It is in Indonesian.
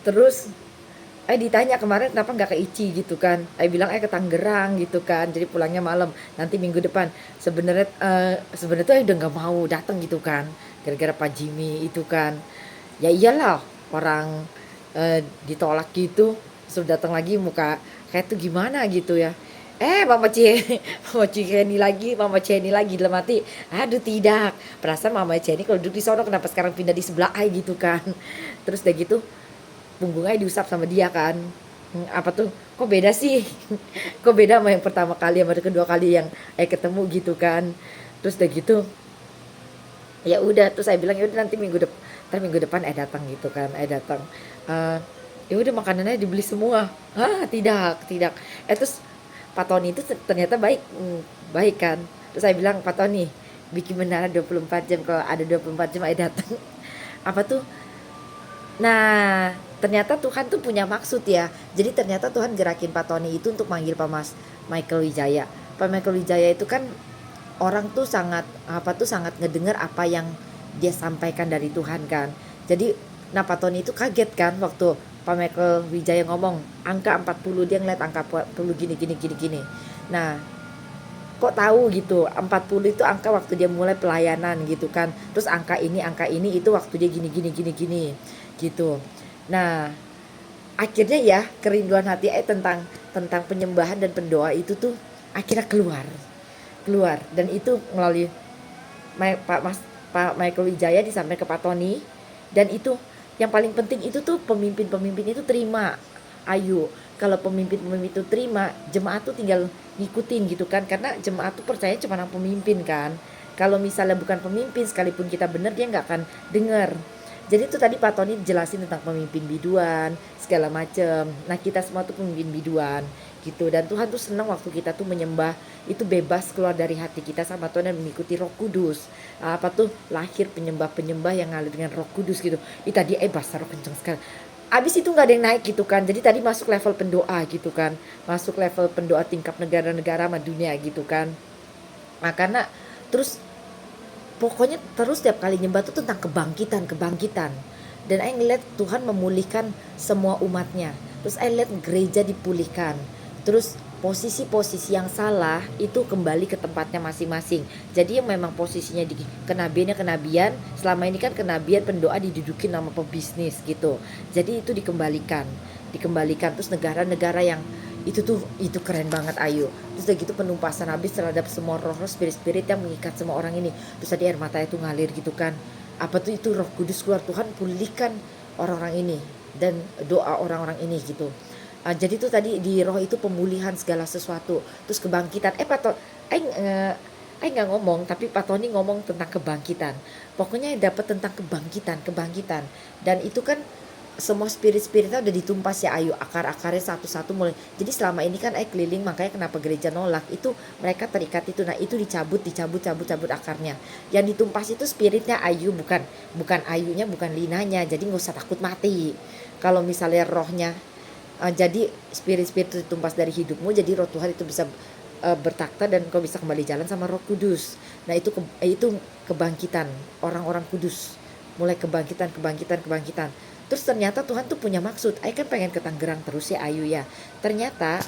Terus ditanya kemarin kenapa nggak ke ICI gitu kan. Bilang ke Tangerang gitu kan. Jadi pulangnya malam. Nanti minggu depan. Sebenarnya tuh udah nggak mau datang gitu kan. Gara-gara Pak Jimmy itu kan. Ya iyalah orang ditolak gitu. Sudah datang lagi muka kayak tuh gimana gitu ya. Mama Cie, Mama Cieni lagi, Mama Cieni lagi dalam hati. Aduh tidak, perasaan Mama Cieni kalau duduk di sono kenapa sekarang pindah di sebelah I gitu kan. Terus udah gitu punggungnya diusap sama dia kan. Apa tuh kok beda sih. Kok beda sama yang pertama kali sama yang kedua kali yang ketemu gitu kan. Terus udah gitu ya udah, terus saya bilang ya udah nanti minggu depan datang gitu kan. Datang, eh ya udah makanannya dibeli semua. Tidak tidak. Terus Pak Tony itu ternyata baik, baik kan. Terus saya bilang Pak Tony bikin menara 24 jam, kalau ada 24 jam datang. Apa tuh. Nah, ternyata Tuhan tuh punya maksud ya. Jadi ternyata Tuhan gerakin Pak Tony itu untuk manggil Pak Mas Michael Wijaya. Pak Michael Wijaya itu kan orang tuh sangat ngedengar apa yang dia sampaikan dari Tuhan kan. Jadi nah Pak Tony itu kaget kan waktu Pak Michael Wijaya ngomong angka 40, dia ngeliat angka 40 gini gini gini gini. Nah, kok tahu gitu 40 itu angka waktu dia mulai pelayanan gitu kan. Terus angka ini itu waktu dia gini gini gini gini gitu. Nah, akhirnya ya kerinduan hati tentang tentang penyembahan dan pendoa itu tuh akhirnya keluar dan itu melalui Pak Michael Wijaya disampaikan ke Pak Tony. Dan itu yang paling penting itu tuh pemimpin-pemimpin itu terima. Ayo, kalau pemimpin-pemimpin itu terima, jemaat tuh tinggal ngikutin gitu kan, karena jemaat tuh percaya cuma sama pemimpin kan. Kalau misalnya bukan pemimpin, sekalipun kita benar dia nggak akan dengar. Jadi itu tadi Pak Tony jelasin tentang pemimpin biduan segala macem. Nah kita semua tuh pemimpin biduan gitu, dan Tuhan tuh senang waktu kita tuh menyembah itu bebas keluar dari hati kita sama Tuhan dan mengikuti Roh Kudus. Apa tuh lahir penyembah-penyembah yang ngalir dengan Roh Kudus gitu. Itu tadi bahasa roh kenceng sekali. Abis itu nggak ada yang naik gitu kan. Jadi tadi masuk level pendoa gitu kan. Masuk level pendoa tingkat negara-negara sama dunia gitu kan. Nah karena terus pokoknya terus setiap kali nyembah tuh tentang kebangkitan. Dan saya ngeliat Tuhan memulihkan semua umatnya. Terus saya lihat gereja dipulihkan. Terus posisi-posisi yang salah itu kembali ke tempatnya masing-masing. Jadi yang memang posisinya di kenabian, selama ini kan kenabian pendoa didudukin sama pebisnis gitu. Jadi itu dikembalikan terus negara-negara yang itu keren banget Ayu. Terus udah gitu penumpasan habis terhadap semua roh-roh spirit-spirit yang mengikat semua orang ini. Terus tadi air mata itu ngalir gitu kan. Apa tuh itu Roh Kudus keluar, Tuhan pulihkan orang-orang ini dan doa orang-orang ini gitu. Jadi tuh tadi di roh itu pemulihan segala sesuatu, terus kebangkitan. Nggak ngomong, tapi Pak Tony ngomong tentang kebangkitan. Pokoknya dapat tentang kebangkitan. Dan itu kan semua spirit-spiritnya udah ditumpas ya Ayu, akar-akarnya satu-satu mulai. Jadi selama ini kan keliling, makanya kenapa gereja nolak itu, mereka terikat itu. Nah itu dicabut akarnya. Yang ditumpas itu spiritnya Ayu, bukan Ayunya, bukan Linanya. Jadi nggak usah takut mati kalau misalnya rohnya. Jadi spirit-spirit itu ditumpas dari hidupmu, jadi roh Tuhan itu bisa bertakhta dan kau bisa kembali jalan sama Roh Kudus. Nah itu kebangkitan orang-orang kudus, mulai kebangkitan. Terus ternyata Tuhan tuh punya maksud. Kan pengen ke Tangerang terus ya Ayu ya. Ternyata